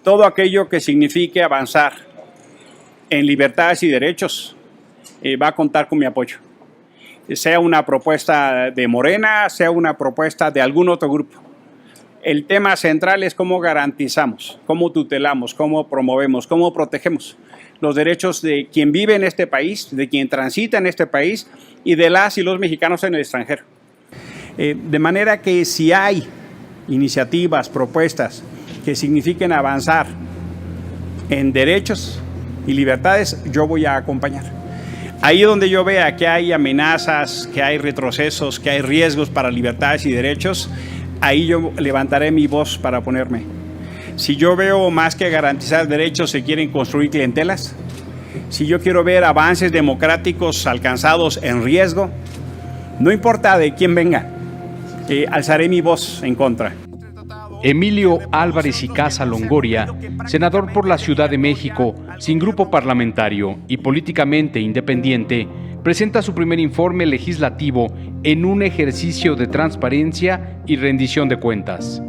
todo aquello que signifique avanzar en libertades y derechos va a contar con mi apoyo. Sea una propuesta de Morena, sea una propuesta de algún otro grupo. El tema central es cómo garantizamos, cómo tutelamos, cómo promovemos, cómo protegemos los derechos de quien vive en este país, de quien transita en este país y de las y los mexicanos en el extranjero. De manera que si hay iniciativas, propuestas que signifiquen avanzar en derechos y libertades, yo voy a acompañar. Ahí donde yo vea que hay amenazas, que hay retrocesos, que hay riesgos para libertades y derechos, ahí yo levantaré mi voz para oponerme. Si yo veo más que garantizar derechos se quieren construir clientelas, si yo quiero ver avances democráticos alcanzados en riesgo, no importa de quién venga, alzaré mi voz en contra. Emilio Álvarez y Casa Longoria, senador por la Ciudad de México, sin grupo parlamentario y políticamente independiente, presenta su primer informe legislativo en un ejercicio de transparencia y rendición de cuentas.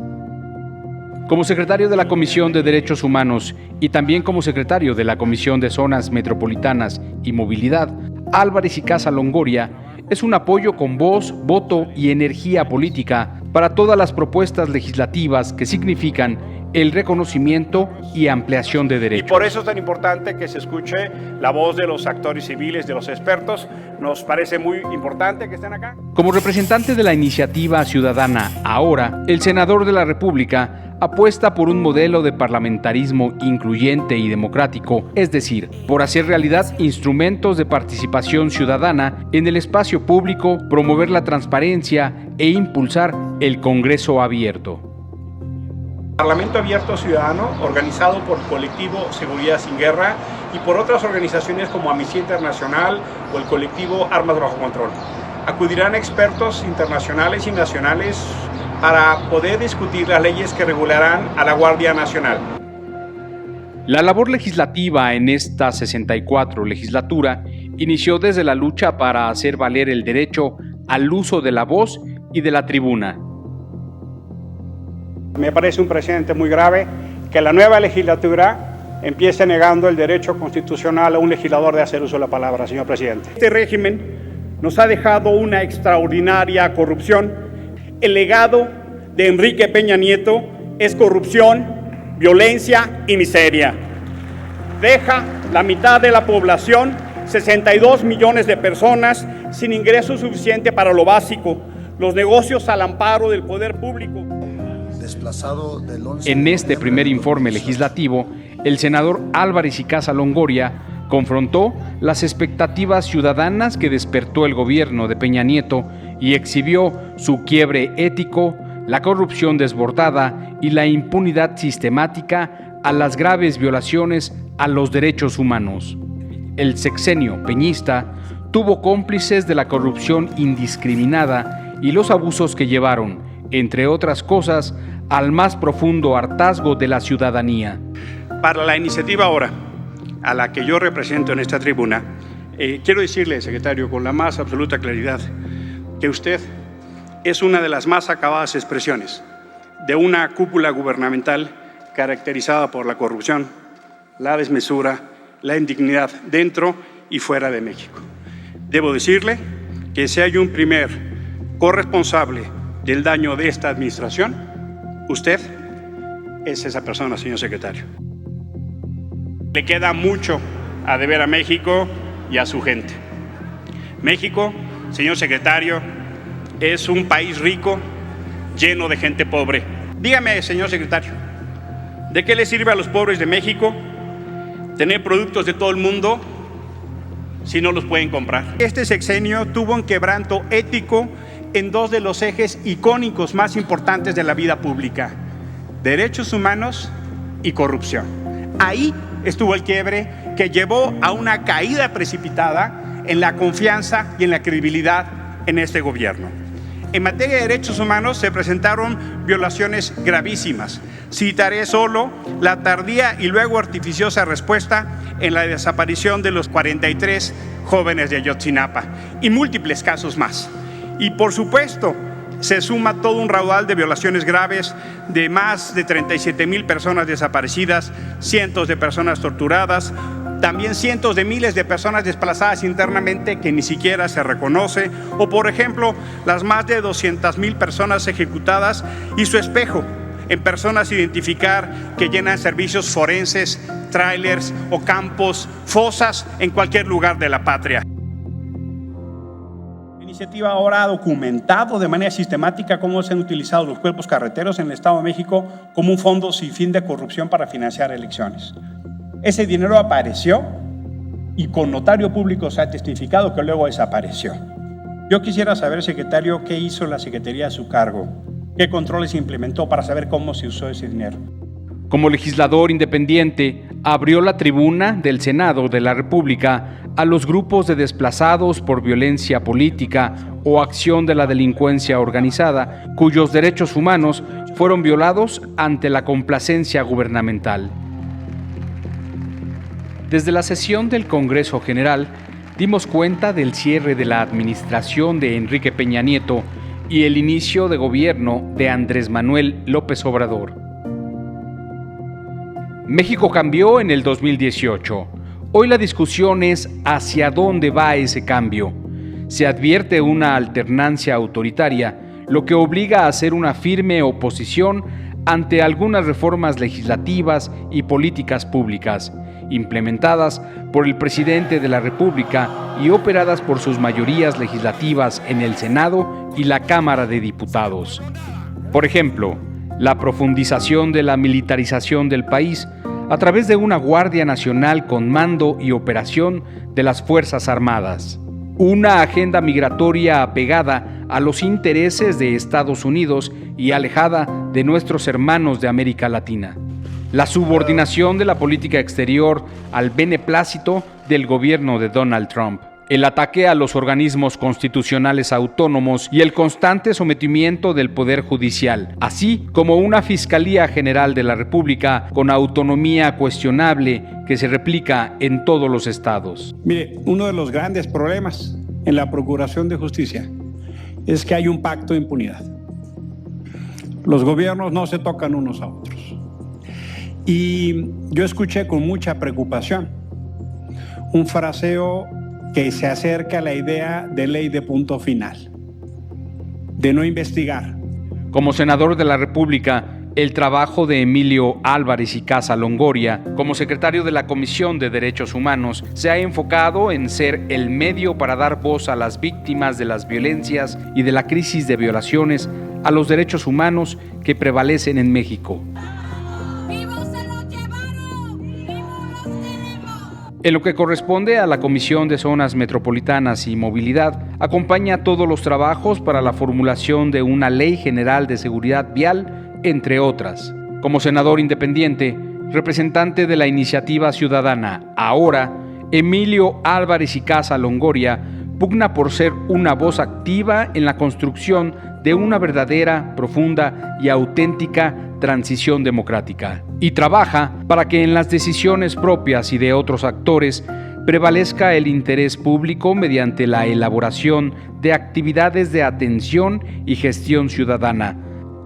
Como secretario de la Comisión de Derechos Humanos y también como secretario de la Comisión de Zonas Metropolitanas y Movilidad, Álvarez y Casa Longoria es un apoyo con voz, voto y energía política para todas las propuestas legislativas que significan el reconocimiento y ampliación de derechos. Y por eso es tan importante que se escuche la voz de los actores civiles, de los expertos. Nos parece muy importante que estén acá. Como representante de la iniciativa ciudadana Ahora, el senador de la República apuesta por un modelo de parlamentarismo incluyente y democrático, es decir, por hacer realidad instrumentos de participación ciudadana en el espacio público, promover la transparencia e impulsar el Congreso abierto. Parlamento Abierto Ciudadano, organizado por el colectivo Seguridad Sin Guerra y por otras organizaciones como Amnistía Internacional o el colectivo Armas Bajo Control. Acudirán expertos internacionales y nacionales para poder discutir las leyes que regularán a la Guardia Nacional. La labor legislativa en esta 64 legislatura inició desde la lucha para hacer valer el derecho al uso de la voz y de la tribuna. Me parece un precedente muy grave que la nueva legislatura empiece negando el derecho constitucional a un legislador de hacer uso de la palabra, señor presidente. Este régimen nos ha dejado una extraordinaria corrupción. El legado de Enrique Peña Nieto es corrupción, violencia y miseria. Deja la mitad de la población, 62 millones de personas, sin ingreso suficiente para lo básico, los negocios al amparo del poder público. En este primer informe legislativo, el senador Álvarez y Casa Longoria confrontó las expectativas ciudadanas que despertó el gobierno de Peña Nieto y exhibió su quiebre ético, la corrupción desbordada y la impunidad sistemática a las graves violaciones a los derechos humanos. El sexenio peñista tuvo cómplices de la corrupción indiscriminada y los abusos que llevaron, entre otras cosas, al más profundo hartazgo de la ciudadanía. Para la iniciativa Ahora, a la que yo represento en esta tribuna, quiero decirle, secretario, con la más absoluta claridad, que usted es una de las más acabadas expresiones de una cúpula gubernamental caracterizada por la corrupción, la desmesura, la indignidad dentro y fuera de México. Debo decirle que si hay un primer corresponsable del daño de esta administración, usted es esa persona, señor secretario. Le queda mucho a deber a México y a su gente. México, señor secretario, es un país rico, lleno de gente pobre. Dígame, señor secretario, ¿de qué le sirve a los pobres de México tener productos de todo el mundo si no los pueden comprar? Este sexenio tuvo un quebranto ético en dos de los ejes icónicos más importantes de la vida pública: derechos humanos y corrupción. Ahí estuvo el quiebre que llevó a una caída precipitada en la confianza y en la credibilidad en este gobierno. En materia de derechos humanos se presentaron violaciones gravísimas. Citaré solo la tardía y luego artificiosa respuesta en la desaparición de los 43 jóvenes de Ayotzinapa y múltiples casos más. Y por supuesto, se suma todo un raudal de violaciones graves, de más de 37,000 personas desaparecidas, cientos de personas torturadas, también cientos de miles de personas desplazadas internamente que ni siquiera se reconoce, o por ejemplo, las más de 200,000 personas ejecutadas y su espejo en personas identificar que llenan servicios forenses, tráilers o campos, fosas en cualquier lugar de la patria. La iniciativa ahora ha documentado de manera sistemática cómo se han utilizado los cuerpos carreteros en el Estado de México como un fondo sin fin de corrupción para financiar elecciones. Ese dinero apareció y con notario público se ha testificado que luego desapareció. Yo quisiera saber, secretario, qué hizo la Secretaría a su cargo, qué controles implementó para saber cómo se usó ese dinero. Como legislador independiente, abrió la tribuna del Senado de la República a los grupos de desplazados por violencia política o acción de la delincuencia organizada, cuyos derechos humanos fueron violados ante la complacencia gubernamental. Desde la sesión del Congreso General, dimos cuenta del cierre de la administración de Enrique Peña Nieto y el inicio de gobierno de Andrés Manuel López Obrador. México cambió en el 2018. Hoy la discusión es hacia dónde va ese cambio. Se advierte una alternancia autoritaria, lo que obliga a hacer una firme oposición ante algunas reformas legislativas y políticas públicas, implementadas por el presidente de la República y operadas por sus mayorías legislativas en el Senado y la Cámara de Diputados. Por ejemplo, la profundización de la militarización del país a través de una Guardia Nacional con mando y operación de las Fuerzas Armadas. Una agenda migratoria apegada a los intereses de Estados Unidos y alejada de nuestros hermanos de América Latina. La subordinación de la política exterior al beneplácito del gobierno de Donald Trump. El ataque a los organismos constitucionales autónomos y el constante sometimiento del Poder Judicial, así como una Fiscalía General de la República con autonomía cuestionable que se replica en todos los estados. Mire, uno de los grandes problemas en la Procuración de Justicia es que hay un pacto de impunidad. Los gobiernos no se tocan unos a otros. Y yo escuché con mucha preocupación un fraseo que se acerca a la idea de ley de punto final, de no investigar. Como senador de la República, el trabajo de Emilio Álvarez y Casa Longoria, como secretario de la Comisión de Derechos Humanos, se ha enfocado en ser el medio para dar voz a las víctimas de las violencias y de la crisis de violaciones a los derechos humanos que prevalecen en México. En lo que corresponde a la Comisión de Zonas Metropolitanas y Movilidad, acompaña todos los trabajos para la formulación de una Ley General de Seguridad Vial, entre otras. Como senador independiente, representante de la Iniciativa Ciudadana, ahora, Emilio Álvarez y Casa Longoria pugna por ser una voz activa en la construcción de una verdadera, profunda y auténtica transición democrática, y trabaja para que en las decisiones propias y de otros actores prevalezca el interés público mediante la elaboración de actividades de atención y gestión ciudadana,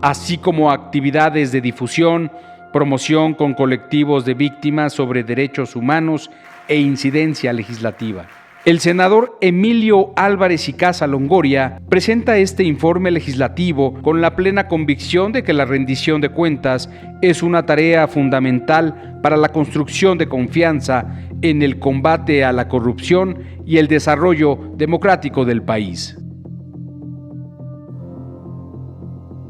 así como actividades de difusión, promoción con colectivos de víctimas sobre derechos humanos e incidencia legislativa. El senador Emilio Álvarez y Casa Longoria presenta este informe legislativo con la plena convicción de que la rendición de cuentas es una tarea fundamental para la construcción de confianza en el combate a la corrupción y el desarrollo democrático del país.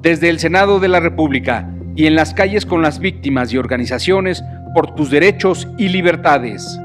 Desde el Senado de la República y en las calles con las víctimas y organizaciones por tus derechos y libertades.